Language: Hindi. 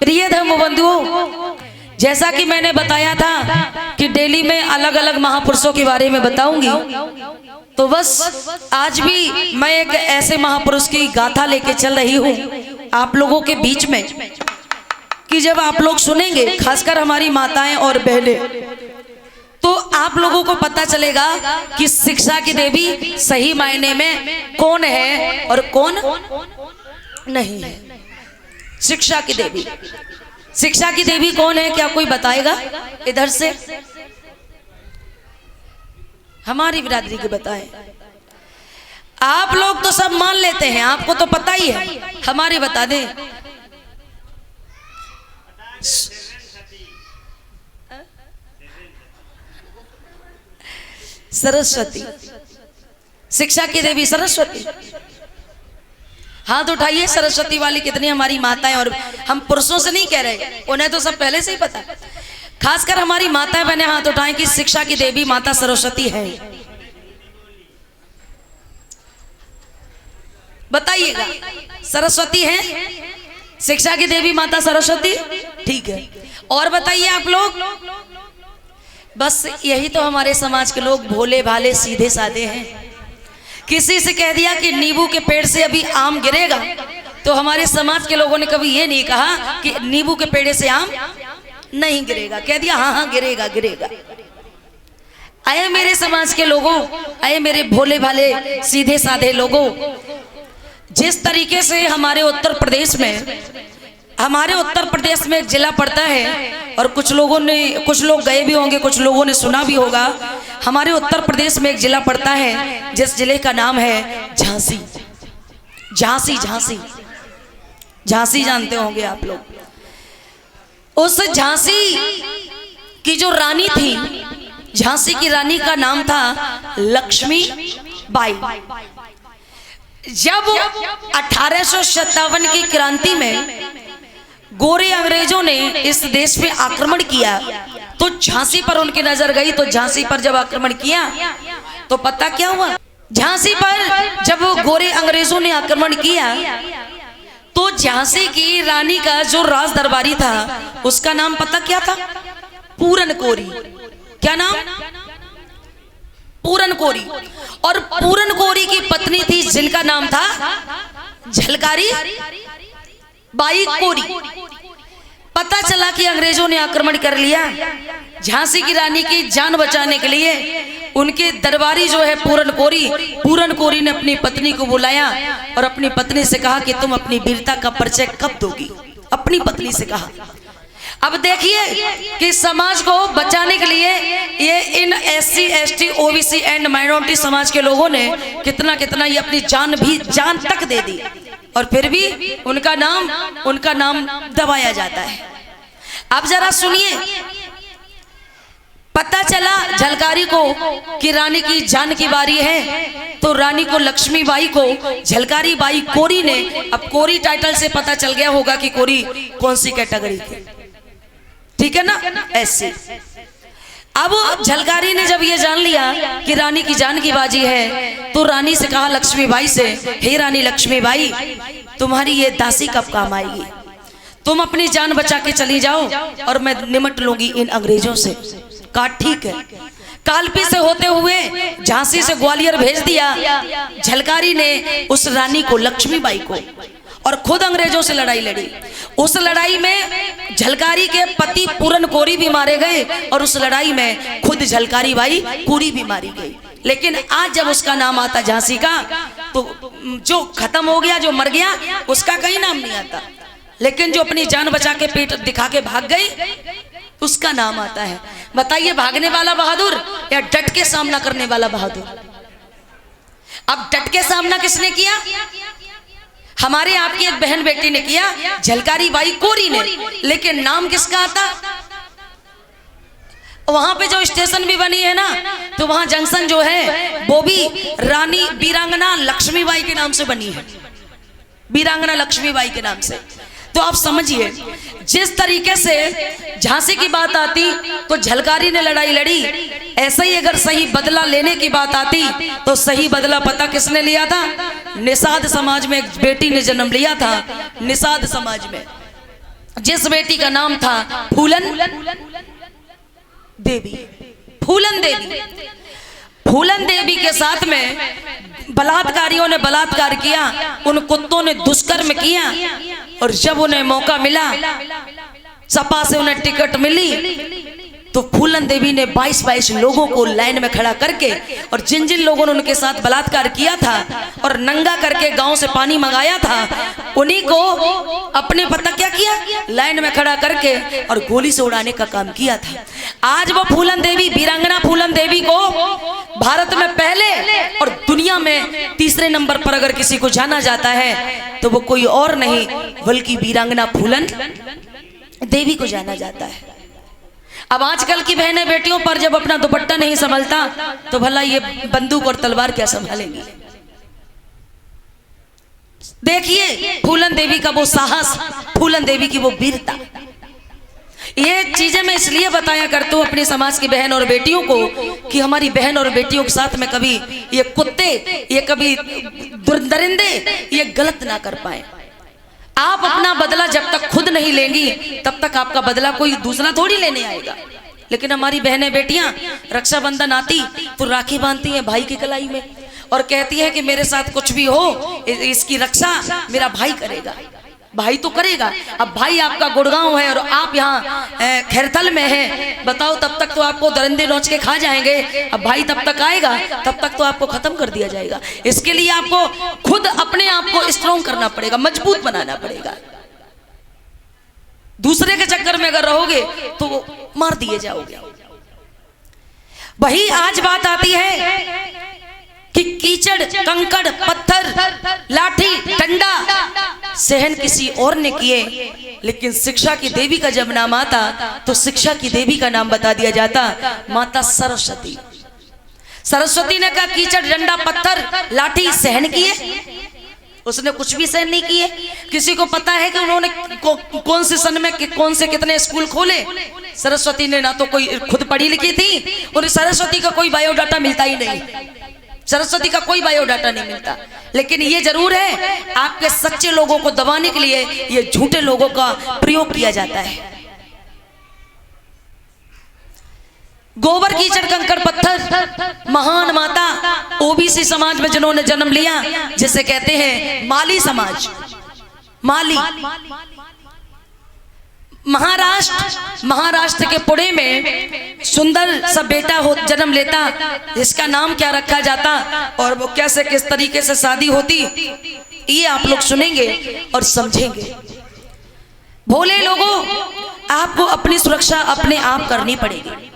प्रिय धर्म बंधुओं, जैसा कि मैंने बताया था कि डेली में अलग अलग महापुरुषों के बारे में बताऊंगी, तो बस आज भी मैं एक ऐसे महापुरुष की गाथा लेके चल रही हूँ आप लोगों के बीच में, कि जब आप लोग सुनेंगे, खासकर हमारी माताएं और बहनें, तो आप लोगों को पता चलेगा कि शिक्षा की देवी सही मायने में कौन है और कौन नहीं है। शिक्षा की देवी, शिक्षा की देवी कौन है, क्या कोई बताएगा इधर से? हमारी बिरादरी के बताएं। आप लोग तो सब मान लेते हैं, आपको तो पता ही है, हमारे बता दें। सरस्वती, शिक्षा की देवी सरस्वती। हाथ उठाइए सरस्वती वाली कितनी हमारी माताएं, और हम पुरुषों से नहीं कह रहे, उन्हें तो सब पहले से ही पता। खासकर हमारी माताएं बहनें हाथ उठाएं कि शिक्षा की देवी माता सरस्वती है। बताइएगा, सरस्वती है शिक्षा की देवी माता सरस्वती? ठीक है, और बताइए आप लोग। बस यही तो हमारे समाज के लोग भोले भाले सीधे साधे हैं। किसी से कह दिया कि नींबू के पेड़ से अभी आम गिरेगा, तो हमारे समाज के लोगों ने कभी ये नहीं कहा कि नींबू के पेड़ से आम नहीं गिरेगा, कह दिया हाँ हाँ गिरेगा गिरेगा। आए मेरे समाज के लोगों, आए मेरे भोले भाले सीधे साधे लोगों, जिस तरीके से हमारे उत्तर प्रदेश में एक जिला पड़ता है, और कुछ लोग गए भी होंगे, कुछ लोगों ने सुना भी होगा। हमारे उत्तर प्रदेश में एक जिला पड़ता है जिस जिले का नाम है झांसी। झांसी झांसी झांसी जानते होंगे आप लोग। उस झांसी की जो रानी थी, झांसी की रानी का नाम था लक्ष्मी बाई। जब 1857 की क्रांति में गोरे अंग्रेजों ने इस देश पे आक्रमण किया, तो झांसी पर उनकी नजर गई। तो झांसी पर जब आक्रमण किया तो पता क्या हुआ? झांसी पर जब गोरे अंग्रेजों ने आक्रमण किया, तो झांसी की रानी का जो राज दरबारी था, उसका नाम पता क्या था? पूरन कोरी। क्या नाम? पूरन कोरी। और पूरन कोरी की पत्नी थी जिनका नाम था झलकारी बाई कोरी। पता चला कि अंग्रेजों ने आक्रमण कर लिया, झांसी की रानी की जान बचाने के लिए उनके दरबारी जो है पूरन कोरी ने अपनी पत्नी को बुलाया और अपनी पत्नी से कहा कि तुम अपनी वीरता का परिचय कब दोगी? अपनी पत्नी से कहा। अब देखिए कि समाज को बचाने के लिए ये इन SC ST OBC and minority समाज के लोगों ने कितना कितना ये अपनी जान तक दे दी, और फिर भी उनका नाम दबाया जाता है। अब जरा सुनिए, पता चला झलकारी को कि रानी की जान की बारी है, तो रानी को लक्ष्मीबाई को झलकारी बाई कोरी ने, अब कोरी टाइटल से पता चल गया होगा कि कोरी कौन सी कैटेगरी की, ठीक है ना, ऐसे। अब झलकारी ने जब ये जान लिया कि रानी की जान की बाजी है, तो रानी से कहा लक्ष्मीबाई से, हे रानी लक्ष्मीबाई, तुम्हारी ये दासी कब काम आएगी? तुम अपनी जान बचा के चली जाओ और मैं निमट लूंगी इन अंग्रेजों से। कहा ठीक है। कालपी से होते हुए झांसी से ग्वालियर भेज दिया झलकारी ने उस रानी को, लक्ष्मीबाई को, और खुद अंग्रेजों से लड़ाई लड़ी। उस लड़ाई में झलकारी के पति पूरन कोरी भी मारे गए, और उस लड़ाई में खुद झलकारी बाई कोरी भी मारी गई। लेकिन आज जब उसका नाम आता झांसी का, तो जो खत्म हो गया, जो मर गया, उसका कहीं नाम नहीं आता। लेकिन जो अपनी जान बचा के पेट दिखा के भाग गई, उसका नाम आता है। बताइए, भागने वाला बहादुर या डट के सामना करने वाला बहादुर? अब डट के सामना किसने किया? हमारे आपकी एक बहन बेटी ने किया, झलकारी बाई कोरी ने। लेकिन नाम किसका आता? वहां पे जो स्टेशन भी बनी है ना, तो वहां जंक्शन जो है वो भी रानी वीरांगना लक्ष्मीबाई के नाम से बनी है, वीरांगना लक्ष्मीबाई के नाम से। तो आप समझिए, जिस तरीके से झांसी की बात आती तो झलकारी ने लड़ाई लड़ी, ऐसा ही अगर सही बदला लेने की बात आती तो सही बदला पता किसने लिया था? निषाद समाज में एक बेटी ने जन्म लिया था, निषाद समाज में। जिस बेटी का नाम था फूलन देवी। फूलन देवी, फूलन देवी के साथ में बलात्कारियों ने बलात्कार किया, उन कुत्तों ने दुष्कर्म किया। और जब उन्हें मौका मिला, सपा से उन्हें टिकट मिली, तो फूलन देवी ने 22-22 लोगों को लाइन में खड़ा करके, और जिन जिन लोगों ने उनके साथ बलात्कार किया था और नंगा करके गांव से पानी मंगाया था, उन्हीं को अपने पता क्या किया, लाइन में खड़ा करके और गोली से उड़ाने का काम किया था। आज वो फूलन देवी, वीरांगना फूलन देवी को भारत में पहले और दुनिया में तीसरे नंबर पर अगर किसी को जाना जाता है तो वो कोई और नहीं बल्कि वीरांगना फूलन देवी को जाना जाता है। अब आजकल की बहनें बेटियों पर जब अपना दुपट्टा नहीं संभलता तो भला ये बंदूक और तलवार क्या संभालेंगी। देखिए फूलन देवी का वो साहस, फूलन देवी की वो वीरता। ये चीजें मैं इसलिए बताया करता हूँ अपने समाज की बहन और बेटियों को कि हमारी बहन और बेटियों के साथ में कभी ये कुत्ते, ये कभी दरिंदे ये गलत ना कर पाए। आप अपना बदला जब तक खुद नहीं लेंगी तब तक आपका बदला कोई दूसरा थोड़ी लेने आएगा। लेकिन हमारी बहनें बेटियां रक्षाबंधन आती तो राखी बांधती हैं भाई की कलाई में और कहती है कि मेरे साथ कुछ भी हो इसकी रक्षा मेरा भाई करेगा। भाई तो करेगा। अब भाई आपका गुड़गांव है और आप यहाँ खैरथल में हैं, बताओ तब तक तो आपको दरिंदे नोच के खा जाएंगे। अब भाई तब तक आएगा तब तक तो आपको खत्म कर दिया जाएगा। इसके लिए आपको खुद अपने आप को स्ट्रॉन्ग करना पड़ेगा, मजबूत बनाना पड़ेगा। दूसरे के चक्कर में अगर रहोगे तो मार दिए जाओगे। वही आज बात आती है कि कीचड़, कंकड़, पत्थर, लाठी, डंडा सहन किसी और ने किए, लेकिन शिक्षा की देवी का जब नाम आता तो शिक्षा की देवी का नाम बता दिया जाता, माता सरस्वती। सरस्वती ने कहा कीचड़, डंडा, पत्थर, लाठी सहन किए, उसने कुछ भी सहन नहीं किए। किसी को पता है कि उन्होंने कौन से सन में कौन से कितने स्कूल खोले? सरस्वती ने ना तो कोई खुद पढ़ी लिखी थी और सरस्वती का कोई बायोडाटा मिलता ही नहीं। सरस्वती का कोई बायोडाटा नहीं मिलता। लेकिन ये जरूर है आपके सच्चे लोगों को दबाने के लिए ये झूठे लोगों का प्रयोग किया जाता है। गोबर, कीचड़, कंकड़, पत्थर, महान माता ओबीसी समाज में जिन्होंने जन्म लिया, जिसे कहते हैं माली समाज। माली महाराष्ट्र के पुणे में सुंदर सा बेटा हो जन्म लेता, जिसका नाम क्या रखा जाता और वो कैसे किस तरीके से शादी होती, ये आप लोग सुनेंगे और समझेंगे। भोले लोगों, आपको अपनी सुरक्षा अपने आप करनी पड़ेगी।